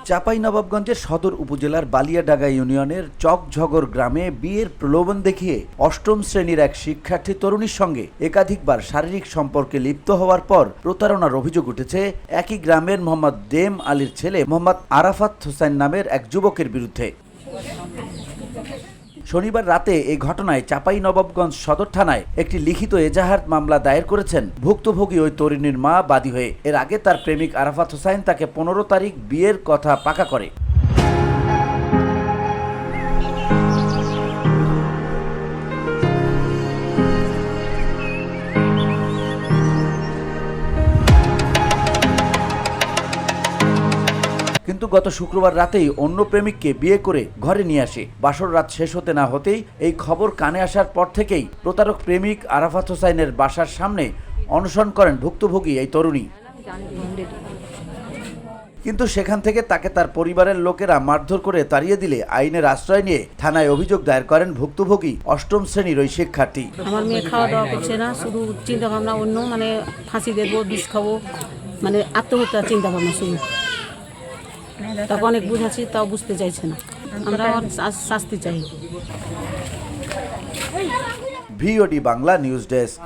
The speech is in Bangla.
চাঁপাইনবাবগঞ্জের সদর উপজেলার বালিয়াডাঙ্গা ইউনিয়নের চকঝগর গ্রামে বিয়ের প্রলোভন দেখিয়ে অষ্টম শ্রেণীর এক শিক্ষার্থী তরুণীর সঙ্গে একাধিকবার শারীরিক সম্পর্কে লিপ্ত হওয়ার পর প্রতারণার অভিযোগ উঠেছে একই গ্রামের মোহাম্মদ দেম আলীর ছেলে মোহাম্মদ আরাফাত হোসেন নামের এক যুবকের বিরুদ্ধে। শনিবার রাতে এই ঘটনায় চাঁপাইনবাবগঞ্জ সদর থানায় একটি লিখিত এজাহার মামলা দায়ের করেছেন ভুক্তভোগী ওই তরুণীর মা বাদী হয়ে। এর আগে তার প্রেমিক আরাফাত হোসেন তাকে 15 তারিখ বিয়ের কথা পাকা করে। কিন্তু গত শুক্রবার রাতেই অন্য প্রেমিককে বিয়ে করে ঘরে নিয়ে আসে। বাসর রাত শেষ হতে না হতেই এই খবর কানে আসার পর থেকেই প্রতারক প্রেমিক আরাফাত হোসেনের বাসার সামনে অনশন করেন ভুক্তভোগী এই তরুণী। কিন্তু সেখান থেকে তাকে তার পরিবারের লোকেরা মারধর করে তাড়িয়ে দিলে আইনের আশ্রয় নিয়ে থানায় অভিযোগ দায়ের করেন ভুক্তভোগী অষ্টম শ্রেণীর ওই শিক্ষার্থী। আমার মেয়ে খাওয়া দাওয়া করছে না, শুধু চিন্তা ভাবনা অন্য, ফাঁসি দেবো, বিষ খাবো, আত্মহত্যার চিন্তা ভাবনা শুধু। তাকে অনেক বুঝাচ্ছি, তাও বুঝতে চাইছে না। আমরা শাস্তি চাই। VOD Bangla news desk.